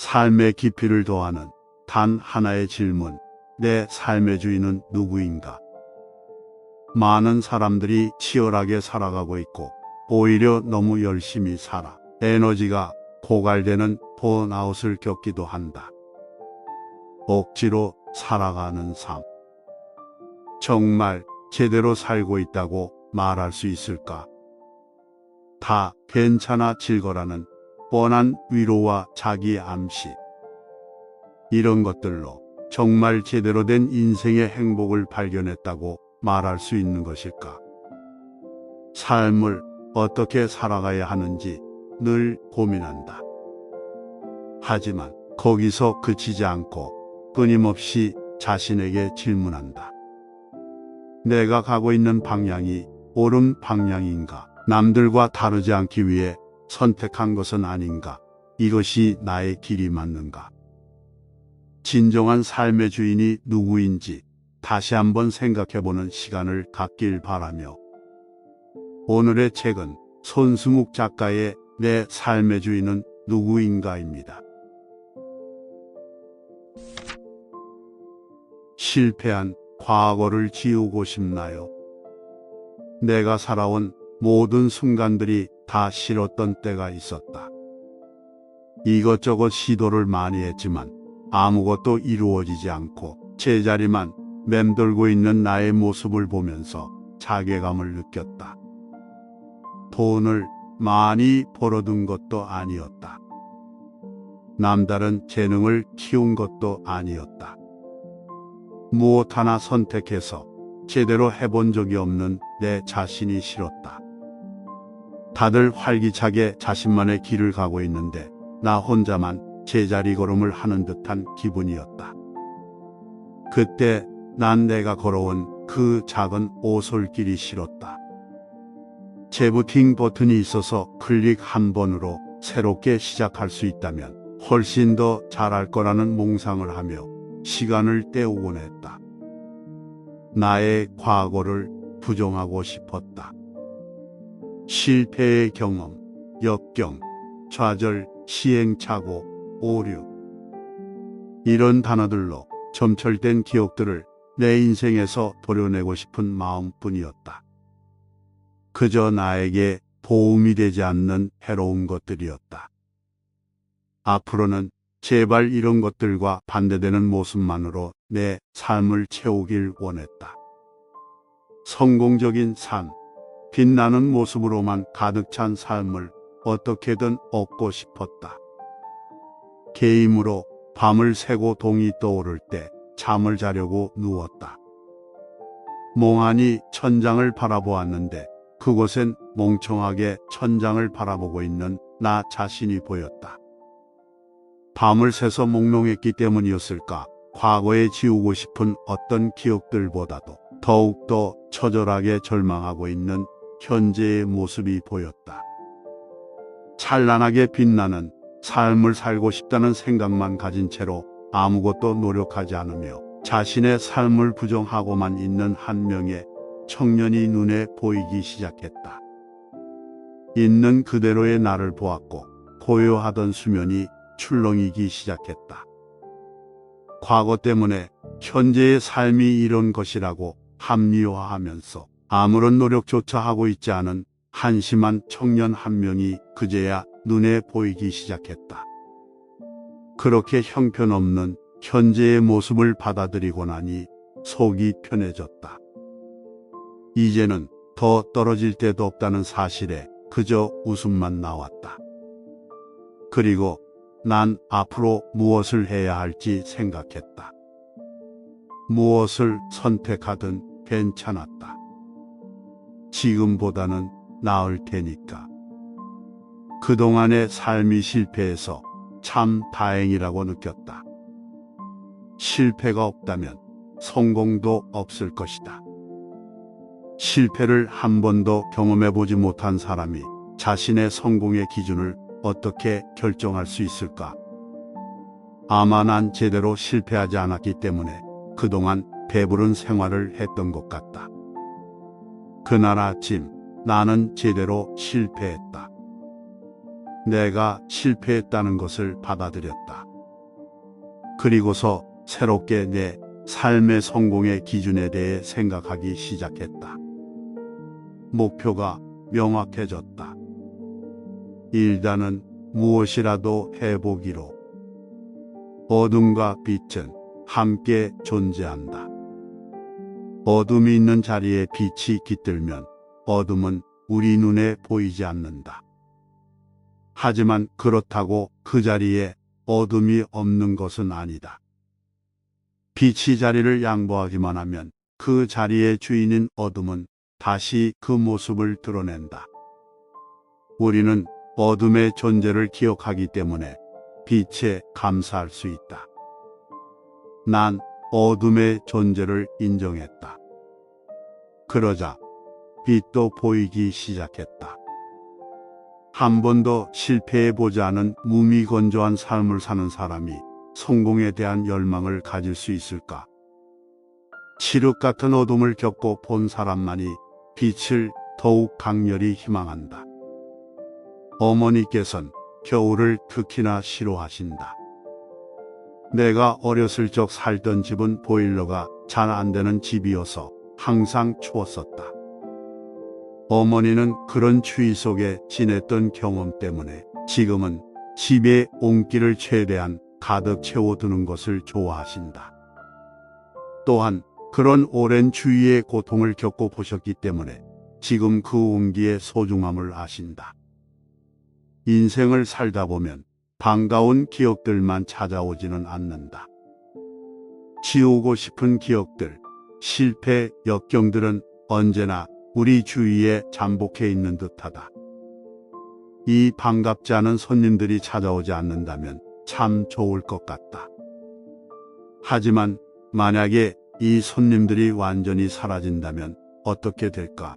삶의 깊이를 더하는 단 하나의 질문, 내 삶의 주인은 누구인가? 많은 사람들이 치열하게 살아가고 있고 오히려 너무 열심히 살아 에너지가 고갈되는 번아웃을 겪기도 한다. 억지로 살아가는 삶. 정말 제대로 살고 있다고 말할 수 있을까? 다 괜찮아질 거라는 뻔한 위로와 자기 암시. 이런 것들로 정말 제대로 된 인생의 행복을 발견했다고 말할 수 있는 것일까? 삶을 어떻게 살아가야 하는지 늘 고민한다. 하지만 거기서 그치지 않고 끊임없이 자신에게 질문한다. 내가 가고 있는 방향이 옳은 방향인가? 남들과 다르지 않기 위해 선택한 것은 아닌가? 이것이 나의 길이 맞는가? 진정한 삶의 주인이 누구인지 다시 한번 생각해보는 시간을 갖길 바라며, 오늘의 책은 손승욱 작가의 내 삶의 주인은 누구인가입니다. 실패한 과거를 지우고 싶나요? 내가 살아온 모든 순간들이 다 싫었던 때가 있었다. 이것저것 시도를 많이 했지만 아무것도 이루어지지 않고 제자리만 맴돌고 있는 나의 모습을 보면서 자괴감을 느꼈다. 돈을 많이 벌어둔 것도 아니었다. 남다른 재능을 키운 것도 아니었다. 무엇 하나 선택해서 제대로 해본 적이 없는 내 자신이 싫었다. 다들 활기차게 자신만의 길을 가고 있는데 나 혼자만 제자리 걸음을 하는 듯한 기분이었다. 그때 난 내가 걸어온 그 작은 오솔길이 싫었다. 재부팅 버튼이 있어서 클릭 한 번으로 새롭게 시작할 수 있다면 훨씬 더 잘할 거라는 몽상을 하며 시간을 때우곤 했다. 나의 과거를 부정하고 싶었다. 실패의 경험, 역경, 좌절, 시행착오, 오류. 이런 단어들로 점철된 기억들을 내 인생에서 도려내고 싶은 마음뿐이었다. 그저 나에게 도움이 되지 않는 해로운 것들이었다. 앞으로는 제발 이런 것들과 반대되는 모습만으로 내 삶을 채우길 원했다. 성공적인 삶, 빛나는 모습으로만 가득 찬 삶을 어떻게든 얻고 싶었다. 게임으로 밤을 새고 동이 떠오를 때 잠을 자려고 누웠다. 멍하니 천장을 바라보았는데 그곳엔 멍청하게 천장을 바라보고 있는 나 자신이 보였다. 밤을 새서 몽롱했기 때문이었을까? 과거에 지우고 싶은 어떤 기억들보다도 더욱더 처절하게 절망하고 있는 현재의 모습이 보였다. 찬란하게 빛나는 삶을 살고 싶다는 생각만 가진 채로 아무것도 노력하지 않으며 자신의 삶을 부정하고만 있는 한 명의 청년이 눈에 보이기 시작했다. 있는 그대로의 나를 보았고 고요하던 수면이 출렁이기 시작했다. 과거 때문에 현재의 삶이 이런 것이라고 합리화하면서 아무런 노력조차 하고 있지 않은 한심한 청년 한 명이 그제야 눈에 보이기 시작했다. 그렇게 형편없는 현재의 모습을 받아들이고 나니 속이 편해졌다. 이제는 더 떨어질 데도 없다는 사실에 그저 웃음만 나왔다. 그리고 난 앞으로 무엇을 해야 할지 생각했다. 무엇을 선택하든 괜찮았다. 지금보다는 나을 테니까. 그동안의 삶이 실패해서 참 다행이라고 느꼈다. 실패가 없다면 성공도 없을 것이다. 실패를 한 번도 경험해보지 못한 사람이 자신의 성공의 기준을 어떻게 결정할 수 있을까? 아마 난 제대로 실패하지 않았기 때문에 그동안 배부른 생활을 했던 것 같다. 그날 아침 나는 제대로 실패했다. 내가 실패했다는 것을 받아들였다. 그리고서 새롭게 내 삶의 성공의 기준에 대해 생각하기 시작했다. 목표가 명확해졌다. 일단은 무엇이라도 해보기로. 어둠과 빛은 함께 존재한다. 어둠이 있는 자리에 빛이 깃들면 어둠은 우리 눈에 보이지 않는다. 하지만 그렇다고 그 자리에 어둠이 없는 것은 아니다. 빛이 자리를 양보하기만 하면 그 자리의 주인인 어둠은 다시 그 모습을 드러낸다. 우리는 어둠의 존재를 기억하기 때문에 빛에 감사할 수 있다. 난 어둠의 존재를 인정했다. 그러자 빛도 보이기 시작했다. 한 번도 실패해보지 않은 무미건조한 삶을 사는 사람이 성공에 대한 열망을 가질 수 있을까? 칠흑 같은 어둠을 겪고 본 사람만이 빛을 더욱 강렬히 희망한다. 어머니께선 겨울을 특히나 싫어하신다. 내가 어렸을 적 살던 집은 보일러가 잘 안 되는 집이어서 항상 추웠었다. 어머니는 그런 추위 속에 지냈던 경험 때문에 지금은 집에 온기를 최대한 가득 채워두는 것을 좋아하신다. 또한 그런 오랜 추위의 고통을 겪고 보셨기 때문에 지금 그 온기의 소중함을 아신다. 인생을 살다 보면 반가운 기억들만 찾아오지는 않는다. 지우고 싶은 기억들, 실패, 역경들은 언제나 우리 주위에 잠복해 있는 듯하다. 이 반갑지 않은 손님들이 찾아오지 않는다면 참 좋을 것 같다. 하지만 만약에 이 손님들이 완전히 사라진다면 어떻게 될까?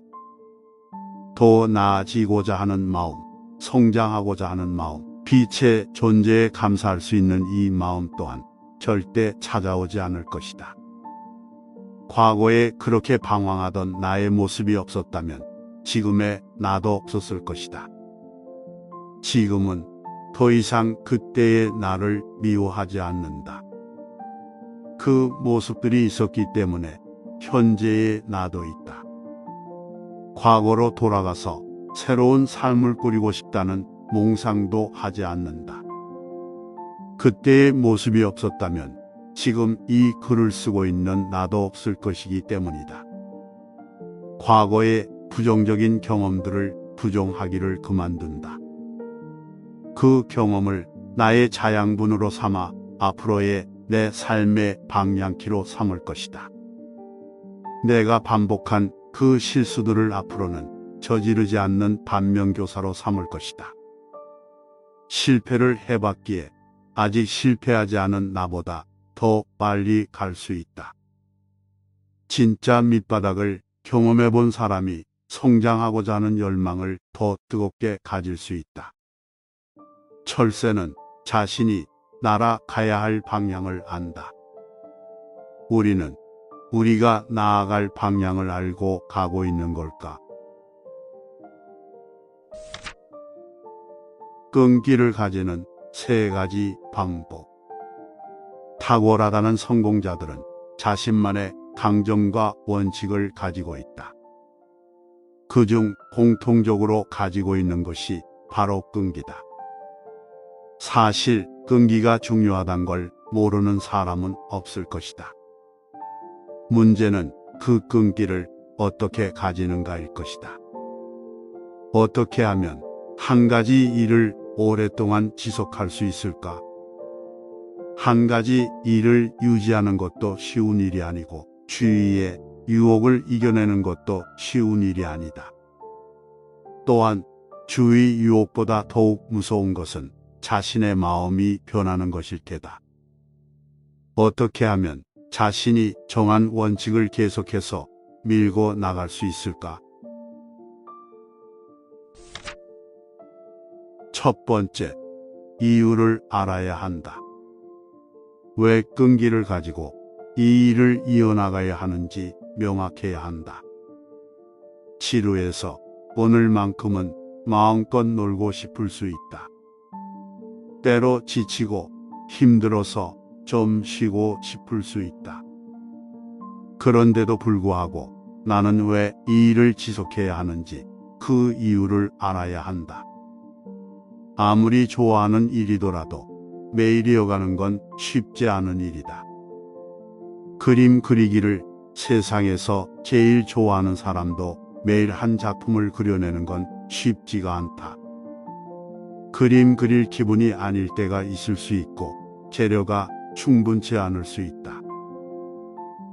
더 나아지고자 하는 마음, 성장하고자 하는 마음, 빛의 존재에 감사할 수 있는 이 마음 또한 절대 찾아오지 않을 것이다. 과거에 그렇게 방황하던 나의 모습이 없었다면 지금의 나도 없었을 것이다. 지금은 더 이상 그때의 나를 미워하지 않는다. 그 모습들이 있었기 때문에 현재의 나도 있다. 과거로 돌아가서 새로운 삶을 꾸리고 싶다는 몽상도 하지 않는다. 그때의 모습이 없었다면 지금 이 글을 쓰고 있는 나도 없을 것이기 때문이다. 과거의 부정적인 경험들을 부정하기를 그만둔다. 그 경험을 나의 자양분으로 삼아 앞으로의 내 삶의 방향키로 삼을 것이다. 내가 반복한 그 실수들을 앞으로는 저지르지 않는 반면교사로 삼을 것이다. 실패를 해봤기에 아직 실패하지 않은 나보다 더 빨리 갈 수 있다. 진짜 밑바닥을 경험해 본 사람이 성장하고자 하는 열망을 더 뜨겁게 가질 수 있다. 철새는 자신이 날아가야 할 방향을 안다. 우리는 우리가 나아갈 방향을 알고 가고 있는 걸까? 끈기를 가지는 3가지 방법. 탁월하다는 성공자들은 자신만의 강점과 원칙을 가지고 있다. 그중 공통적으로 가지고 있는 것이 바로 끈기다. 사실 끈기가 중요하단 걸 모르는 사람은 없을 것이다. 문제는 그 끈기를 어떻게 가지는가일 것이다. 어떻게 하면 한 가지 일을 오랫동안 지속할 수 있을까? 한 가지 일을 유지하는 것도 쉬운 일이 아니고 주위의 유혹을 이겨내는 것도 쉬운 일이 아니다. 또한 주위 유혹보다 더욱 무서운 것은 자신의 마음이 변하는 것일 테다. 어떻게 하면 자신이 정한 원칙을 계속해서 밀고 나갈 수 있을까? 첫 번째, 이유를 알아야 한다. 왜 끈기를 가지고 이 일을 이어나가야 하는지 명확해야 한다. 지루해서 오늘만큼은 마음껏 놀고 싶을 수 있다. 때로 지치고 힘들어서 좀 쉬고 싶을 수 있다. 그런데도 불구하고 나는 왜 이 일을 지속해야 하는지 그 이유를 알아야 한다. 아무리 좋아하는 일이더라도 매일 이어가는 건 쉽지 않은 일이다. 그림 그리기를 세상에서 제일 좋아하는 사람도 매일 한 작품을 그려내는 건 쉽지가 않다. 그림 그릴 기분이 아닐 때가 있을 수 있고 재료가 충분치 않을 수 있다.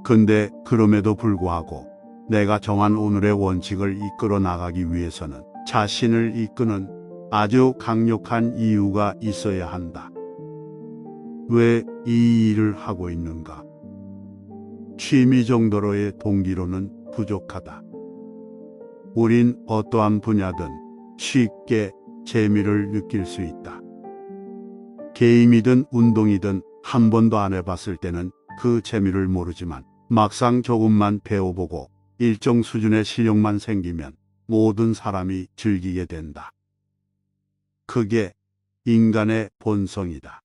근데 그럼에도 불구하고 내가 정한 오늘의 원칙을 이끌어 나가기 위해서는 자신을 이끄는 아주 강력한 이유가 있어야 한다. 왜 이 일을 하고 있는가? 취미 정도로의 동기로는 부족하다. 우린 어떠한 분야든 쉽게 재미를 느낄 수 있다. 게임이든 운동이든 한 번도 안 해봤을 때는 그 재미를 모르지만 막상 조금만 배워보고 일정 수준의 실력만 생기면 모든 사람이 즐기게 된다. 그게 인간의 본성이다.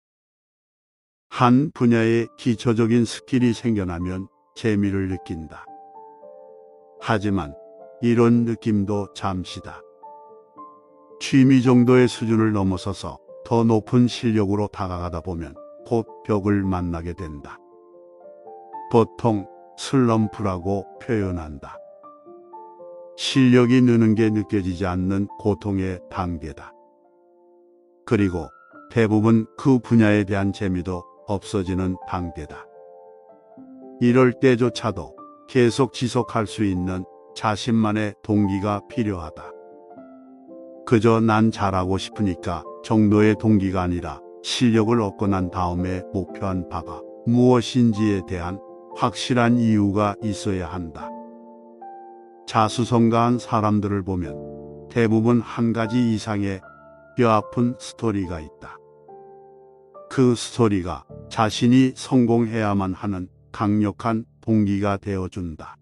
한 분야에 기초적인 스킬이 생겨나면 재미를 느낀다. 하지만 이런 느낌도 잠시다. 취미 정도의 수준을 넘어서서 더 높은 실력으로 다가가다 보면 곧 벽을 만나게 된다. 보통 슬럼프라고 표현한다. 실력이 느는 게 느껴지지 않는 고통의 단계다. 그리고 대부분 그 분야에 대한 재미도 없어지는 단계다. 이럴 때조차도 계속 지속할 수 있는 자신만의 동기가 필요하다. 그저 난 잘하고 싶으니까 정도의 동기가 아니라 실력을 얻고 난 다음에 목표한 바가 무엇인지에 대한 확실한 이유가 있어야 한다. 자수성가한 사람들을 보면 대부분 한 가지 이상의 뼈아픈 스토리가 있다. 그 스토리가 자신이 성공해야만 하는 강력한 동기가 되어준다.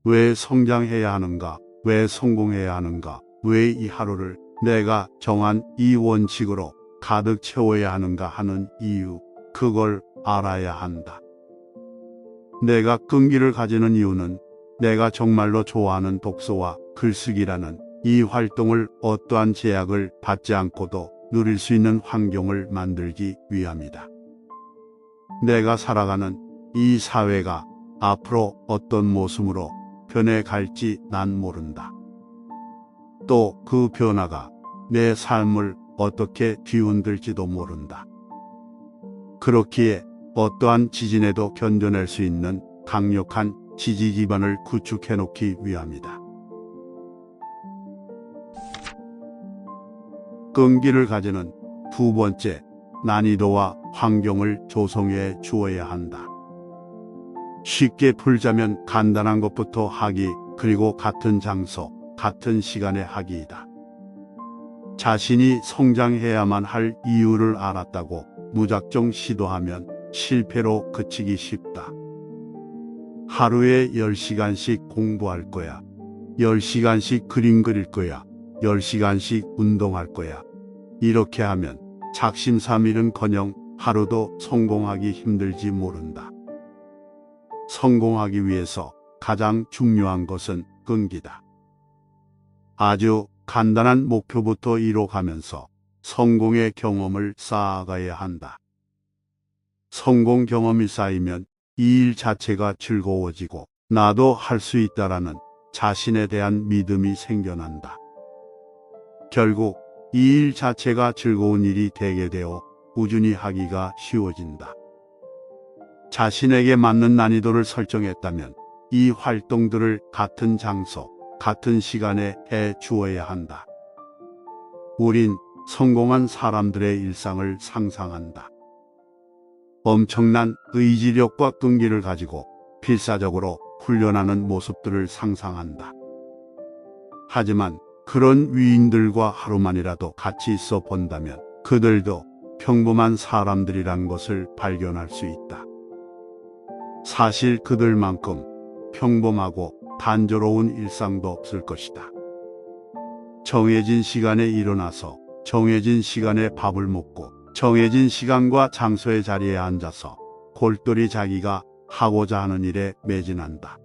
왜 성장해야 하는가? 왜 성공해야 하는가? 왜 이 하루를 내가 정한 이 원칙으로 가득 채워야 하는가 하는 이유, 그걸 알아야 한다. 내가 끈기를 가지는 이유는 내가 정말로 좋아하는 독서와 글쓰기라는 이 활동을 어떠한 제약을 받지 않고도 누릴 수 있는 환경을 만들기 위함이다. 내가 살아가는 이 사회가 앞으로 어떤 모습으로 변해갈지 난 모른다. 또 그 변화가 내 삶을 어떻게 뒤흔들지도 모른다. 그렇기에 어떠한 지진에도 견뎌낼 수 있는 강력한 지지 기반을 구축해 놓기 위함이다. 끈기를 가지는 두 번째, 난이도와 환경을 조성해 주어야 한다. 쉽게 풀자면 간단한 것부터 하기, 그리고 같은 장소, 같은 시간에 하기이다. 자신이 성장해야만 할 이유를 알았다고 무작정 시도하면 실패로 그치기 쉽다. 하루에 10시간씩 공부할 거야. 10시간씩 그림 그릴 거야. 10시간씩 운동할 거야. 이렇게 하면 작심삼일은커녕 하루도 성공하기 힘들지 모른다. 성공하기 위해서 가장 중요한 것은 끈기다. 아주 간단한 목표부터 이뤄가면서 성공의 경험을 쌓아가야 한다. 성공 경험이 쌓이면 이 일 자체가 즐거워지고 나도 할 수 있다라는 자신에 대한 믿음이 생겨난다. 결국 이 일 자체가 즐거운 일이 되게 되어 꾸준히 하기가 쉬워진다. 자신에게 맞는 난이도를 설정했다면 이 활동들을 같은 장소, 같은 시간에 해 주어야 한다. 우린 성공한 사람들의 일상을 상상한다. 엄청난 의지력과 끈기를 가지고 필사적으로 훈련하는 모습들을 상상한다. 하지만 그런 위인들과 하루만이라도 같이 있어 본다면 그들도 평범한 사람들이란 것을 발견할 수 있다. 사실 그들만큼 평범하고 단조로운 일상도 없을 것이다. 정해진 시간에 일어나서 정해진 시간에 밥을 먹고 정해진 시간과 장소의 자리에 앉아서 골똘히 자기가 하고자 하는 일에 매진한다.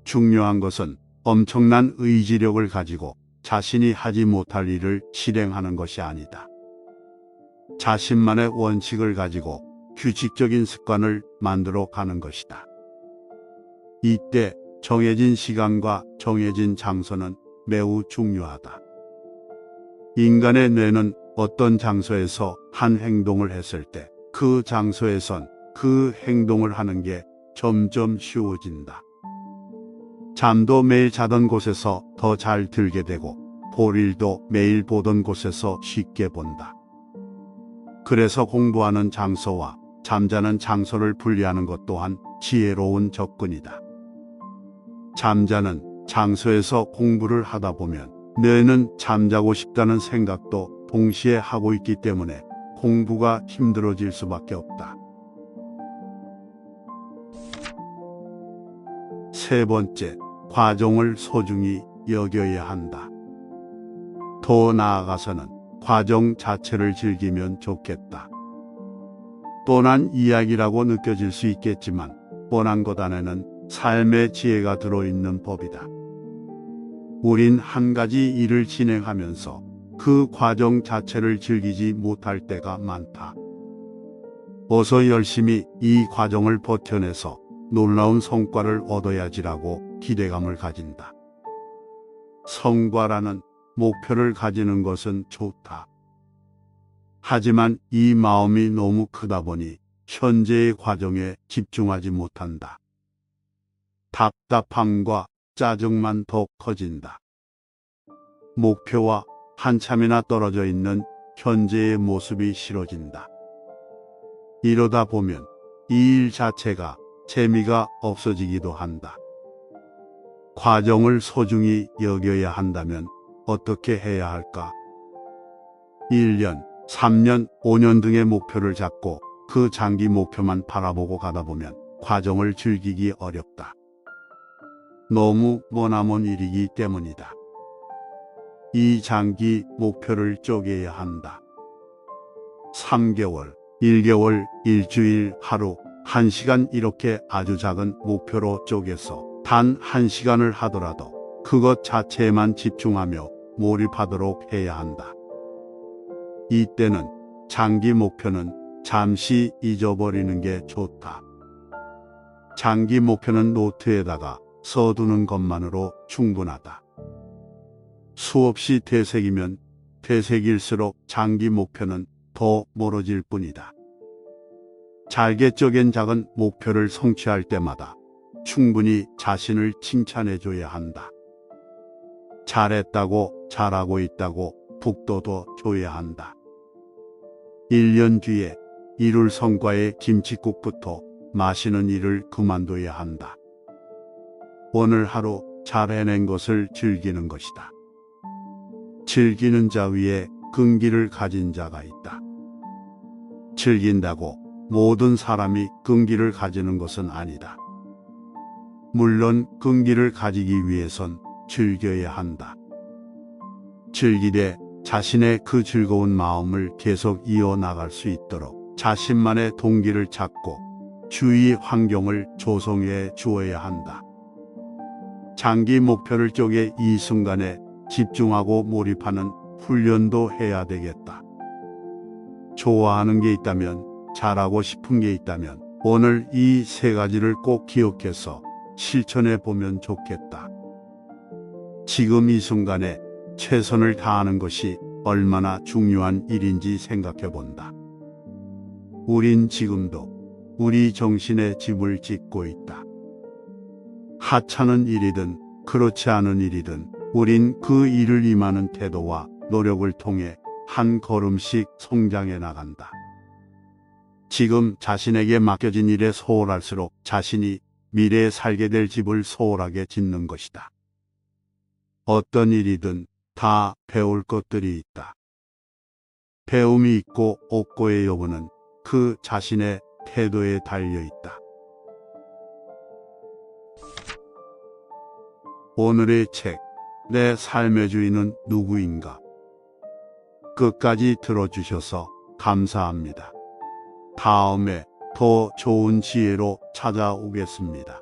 중요한 것은 엄청난 의지력을 가지고 자신이 하지 못할 일을 실행하는 것이 아니다. 자신만의 원칙을 가지고 규칙적인 습관을 만들어 가는 것이다. 이때 정해진 시간과 정해진 장소는 매우 중요하다. 인간의 뇌는 어떤 장소에서 한 행동을 했을 때 그 장소에선 그 행동을 하는 게 점점 쉬워진다. 잠도 매일 자던 곳에서 더 잘 들게 되고 볼일도 매일 보던 곳에서 쉽게 본다. 그래서 공부하는 장소와 잠자는 장소를 분리하는 것 또한 지혜로운 접근이다. 잠자는 장소에서 공부를 하다 보면 뇌는 잠자고 싶다는 생각도 동시에 하고 있기 때문에 공부가 힘들어질 수밖에 없다. 세 번째, 과정을 소중히 여겨야 한다. 더 나아가서는 과정 자체를 즐기면 좋겠다. 뻔한 이야기라고 느껴질 수 있겠지만 뻔한 것 안에는 삶의 지혜가 들어있는 법이다. 우린 한 가지 일을 진행하면서 그 과정 자체를 즐기지 못할 때가 많다. 어서 열심히 이 과정을 버텨내서 놀라운 성과를 얻어야지라고 기대감을 가진다. 성과라는 목표를 가지는 것은 좋다. 하지만 이 마음이 너무 크다 보니 현재의 과정에 집중하지 못한다. 답답함과 짜증만 더 커진다. 목표와 한참이나 떨어져 있는 현재의 모습이 싫어진다. 이러다 보면 이 일 자체가 재미가 없어지기도 한다. 과정을 소중히 여겨야 한다면 어떻게 해야 할까? 1년, 3년, 5년 등의 목표를 잡고 그 장기 목표만 바라보고 가다 보면 과정을 즐기기 어렵다. 너무 머나먼 일이기 때문이다. 이 장기 목표를 쪼개야 한다. 3개월, 1개월, 일주일, 하루, 1시간 이렇게 아주 작은 목표로 쪼개서 단 1시간을 하더라도 그것 자체에만 집중하며 몰입하도록 해야 한다. 이때는 장기 목표는 잠시 잊어버리는 게 좋다. 장기 목표는 노트에다가 써두는 것만으로 충분하다. 수없이 되새기면 되새길수록 장기 목표는 더 멀어질 뿐이다. 잘게 쪼갠 작은 목표를 성취할 때마다 충분히 자신을 칭찬해줘야 한다. 잘했다고, 잘하고 있다고 북돋워 줘야 한다. 1년 뒤에 이룰 성과의 김칫국부터 마시는 일을 그만둬야 한다. 오늘 하루 잘 해낸 것을 즐기는 것이다. 즐기는 자 위에 끈기를 가진 자가 있다. 즐긴다고 모든 사람이 끈기를 가지는 것은 아니다. 물론 끈기를 가지기 위해선 즐겨야 한다. 즐기되 자신의 그 즐거운 마음을 계속 이어나갈 수 있도록 자신만의 동기를 찾고 주위 환경을 조성해 주어야 한다. 장기 목표를 쪼개 이 순간에 집중하고 몰입하는 훈련도 해야 되겠다. 좋아하는 게 있다면, 잘하고 싶은 게 있다면 오늘 이 세 가지를 꼭 기억해서 실천해 보면 좋겠다. 지금 이 순간에 최선을 다하는 것이 얼마나 중요한 일인지 생각해 본다. 우린 지금도 우리 정신의 집을 짓고 있다. 하찮은 일이든 그렇지 않은 일이든 우린 그 일을 임하는 태도와 노력을 통해 한 걸음씩 성장해 나간다. 지금 자신에게 맡겨진 일에 소홀할수록 자신이 미래에 살게 될 집을 소홀하게 짓는 것이다. 어떤 일이든 다 배울 것들이 있다. 배움이 있고 없고의 여부는 그 자신의 태도에 달려 있다. 오늘의 책, 내 삶의 주인은 누구인가? 끝까지 들어주셔서 감사합니다. 다음에 더 좋은 지혜로 찾아오겠습니다.